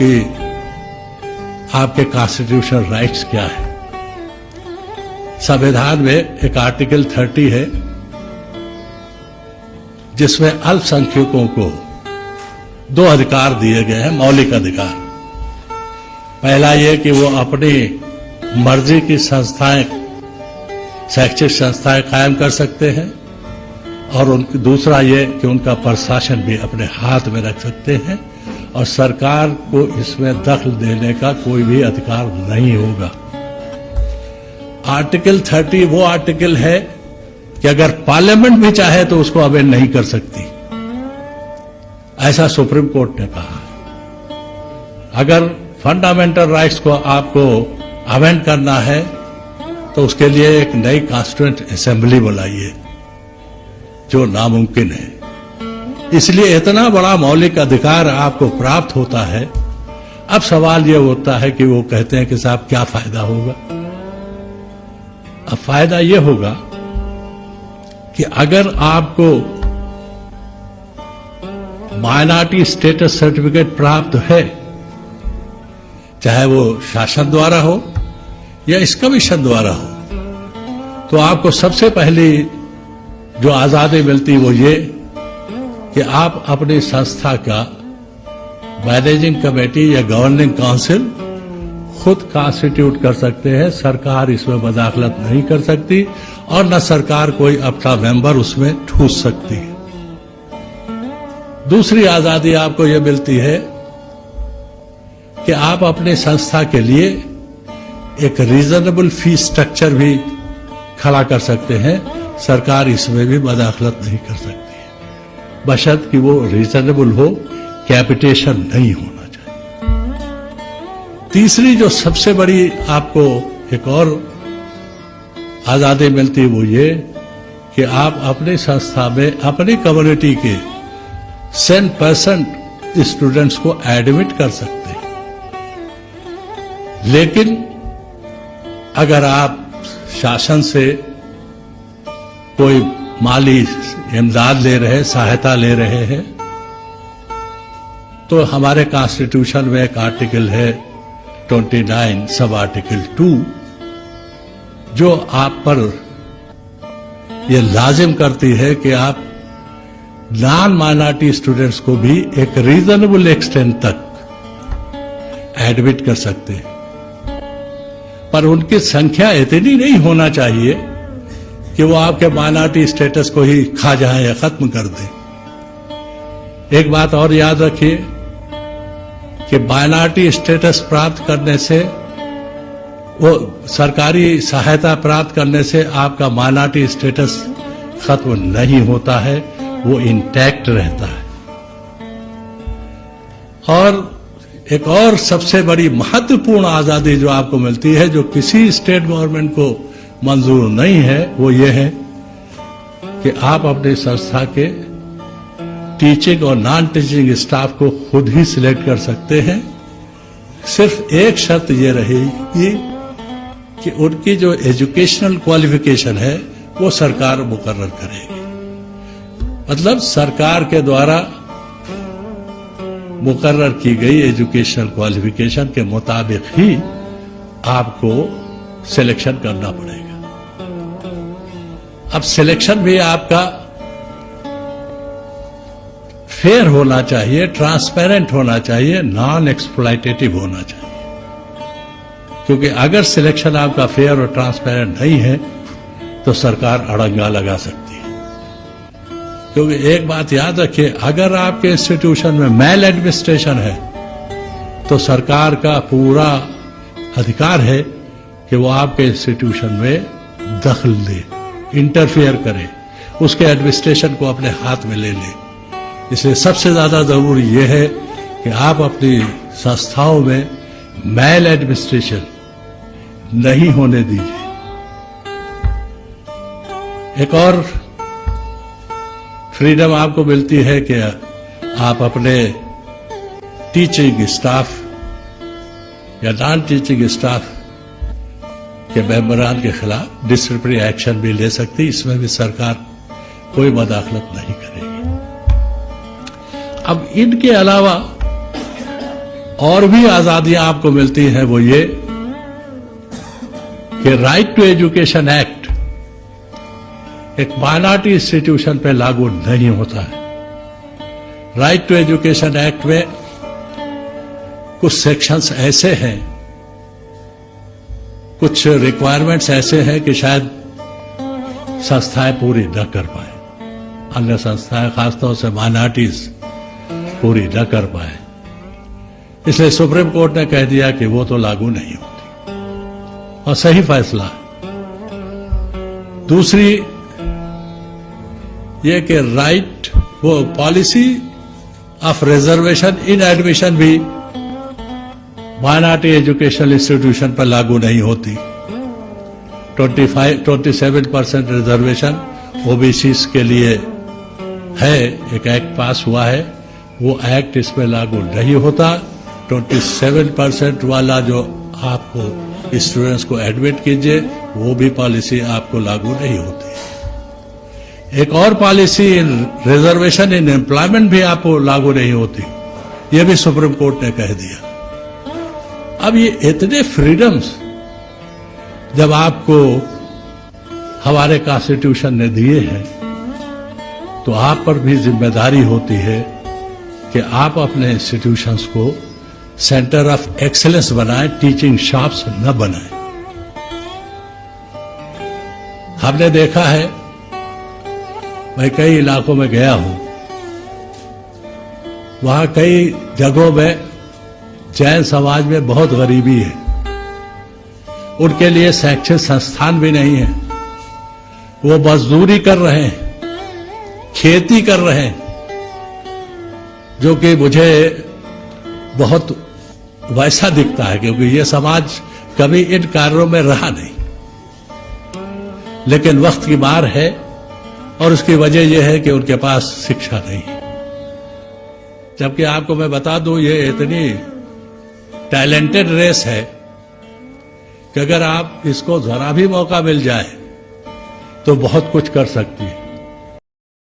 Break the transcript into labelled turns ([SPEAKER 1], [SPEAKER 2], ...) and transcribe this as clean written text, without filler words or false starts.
[SPEAKER 1] कि आपके constitutional rights क्या है। संविधान में एक आर्टिकल 30 है जिसमें अल्पसंख्यकों को 2 अधिकार दिए गए हैं, मौलिक अधिकार। पहला ये कि वो अपनी मर्जी की संस्थाएं, शैक्षिक संस्थाएं कायम कर सकते हैं, और दूसरा ये कि उनका प्रशासन भी अपने हाथ में रख सकते हैं और सरकार को इसमें दखल देने का कोई भी अधिकार नहीं होगा। आर्टिकल 30 वो आर्टिकल है कि अगर पार्लियामेंट भी चाहे तो उसको अमेंड नहीं कर सकती, ऐसा सुप्रीम कोर्ट ने कहा। अगर फंडामेंटल राइट्स को आपको अमेंड करना है तो उसके लिए एक नई कॉन्स्टिट्यूएंट असेंबली बुलाइए, जो नामुमकिन है। इसलिए इतना बड़ा मौलिक अधिकार आपको प्राप्त होता है। अब सवाल यह होता है कि वो कहते हैं कि साहब क्या फायदा होगा। अब फायदा यह होगा कि अगर आपको माइनॉरिटी स्टेटस सर्टिफिकेट प्राप्त है, चाहे वो शासन द्वारा हो या इस कमीशन द्वारा हो, तो आपको सबसे पहली जो आजादी मिलती वो ये कि आप अपनी संस्था का मैनेजिंग कमेटी या गवर्निंग काउंसिल खुद कॉन्स्टिट्यूट कर सकते हैं। सरकार इसमें मदाखलत नहीं कर सकती और न सरकार कोई अपना मेंबर उसमें ठूस सकती है। दूसरी आजादी आपको यह मिलती है कि आप अपनी संस्था के लिए एक रीजनेबल फी स्ट्रक्चर भी खड़ा कर सकते हैं। सरकार इसमें भी मदाखलत नहीं कर सकती है, बशर्ते कि वो रीजनेबल हो, कैपिटेशन नहीं होना चाहिए। तीसरी जो सबसे बड़ी आपको एक और आजादी मिलती है वो ये कि आप अपनी संस्था में अपनी कम्युनिटी के 100% स्टूडेंट्स को एडमिट कर सकते हैं। लेकिन अगर आप शासन से कोई माली इमदाद ले रहे हैं, सहायता ले रहे हैं, तो हमारे कॉन्स्टिट्यूशन में एक आर्टिकल है 29 सब आर्टिकल 2 जो आप पर यह लाजिम करती है कि आप नॉन माइनॉरिटी स्टूडेंट्स को भी एक रीजनेबल एक्सटेंट तक एडमिट कर सकते हैं, पर उनकी संख्या इतनी नहीं होना चाहिए कि वो आपके माइनॉरिटी स्टेटस को ही खा जाए या खत्म कर दें। एक बात और याद रखिए कि माइनॉरिटी स्टेटस प्राप्त करने से, वो सरकारी सहायता प्राप्त करने से आपका माइनॉरिटी स्टेटस खत्म नहीं होता है, वो इंटैक्ट रहता है। और एक और सबसे बड़ी महत्वपूर्ण आजादी जो आपको मिलती है, जो किसी स्टेट गवर्नमेंट को मंजूर नहीं है, वो ये है कि आप अपनी संस्था के टीचिंग और नॉन टीचिंग स्टाफ को खुद ही सिलेक्ट कर सकते हैं। सिर्फ एक शर्त ये रहेगी कि उनकी जो एजुकेशनल क्वालिफिकेशन है वो सरकार मुकर्रर करेगी। मतलब सरकार के द्वारा मुकर्रर की गई एजुकेशनल क्वालिफिकेशन के मुताबिक ही आपको सिलेक्शन करना पड़ेगा। अब सिलेक्शन भी आपका फेयर होना चाहिए, ट्रांसपेरेंट होना चाहिए, नॉन एक्सप्लॉयटेटिव होना चाहिए। क्योंकि अगर सिलेक्शन आपका फेयर और ट्रांसपेरेंट नहीं है तो सरकार अड़ंगा लगा सकती है। क्योंकि एक बात याद रखिए, अगर आपके इंस्टीट्यूशन में मैल एडमिनिस्ट्रेशन है तो सरकार का पूरा अधिकार है कि वो आपके इंस्टीट्यूशन में दखल दे, इंटरफेयर करे, उसके एडमिनिस्ट्रेशन को अपने हाथ में ले ले। इसलिए सबसे ज्यादा जरूरी यह है कि आप अपनी संस्थाओं में मैल एडमिनिस्ट्रेशन नहीं होने दीजिए। एक और फ्रीडम आपको मिलती है कि आप अपने टीचिंग स्टाफ या नॉन टीचिंग स्टाफ के मेंबरान के खिलाफ डिसिप्लिनरी एक्शन भी ले सकती। इसमें भी सरकार कोई मदाखलत नहीं करेगी। अब इनके अलावा और भी आजादियां आपको मिलती हैं, वो ये कि राइट टू एजुकेशन एक्ट एक माइनॉरिटी इंस्टीट्यूशन पे लागू नहीं होता है। राइट टू एजुकेशन एक्ट में कुछ सेक्शंस ऐसे हैं, कुछ रिक्वायरमेंट्स ऐसे हैं कि शायद संस्थाएं पूरी न कर पाए, अन्य संस्थाएं खासतौर से माइनॉरिटीज पूरी न कर पाए। इसलिए सुप्रीम कोर्ट ने कह दिया कि वो तो लागू नहीं होती, और सही फैसला है। दूसरी ये कि राइट वो policy of reservation in admission भी माइनॉरिटी एजुकेशनल इंस्टीट्यूशन पर लागू नहीं होती। 27% रिजर्वेशन ओबीसी के लिए है, एक एक्ट पास हुआ है, वो एक्ट इस पर लागू नहीं होता। 27% वाला जो आपको स्टूडेंट्स को एडमिट कीजिए, वो भी पॉलिसी आपको लागू नहीं होती। एक और पॉलिसी रिजर्वेशन इन एम्प्लॉयमेंट भी आपको लागू नहीं होती, ये भी सुप्रीम कोर्ट ने कह दिया। अब ये इतने फ्रीडम्स जब आपको हमारे कॉन्स्टिट्यूशन ने दिए हैं, तो आप पर भी जिम्मेदारी होती है कि आप अपने इंस्टीट्यूशंस को सेंटर ऑफ एक्सीलेंस बनाएं, टीचिंग शॉप्स न बनाएं। हमने देखा है, मैं कई इलाकों में गया हूं, वहां कई जगहों में जैन समाज में बहुत गरीबी है, उनके लिए शैक्षिक संस्थान भी नहीं है, वो मजदूरी कर रहे हैं, खेती कर रहे हैं, जो कि मुझे बहुत वैसा दिखता है, क्योंकि ये समाज कभी इन कार्यों में रहा नहीं। लेकिन वक्त की मार है, और उसकी वजह यह है कि उनके पास शिक्षा नहीं है। जबकि आपको मैं बता दूं, ये इतनी टैलेंटेड रेस है कि अगर आप इसको जरा भी मौका मिल जाए तो बहुत कुछ कर सकती है।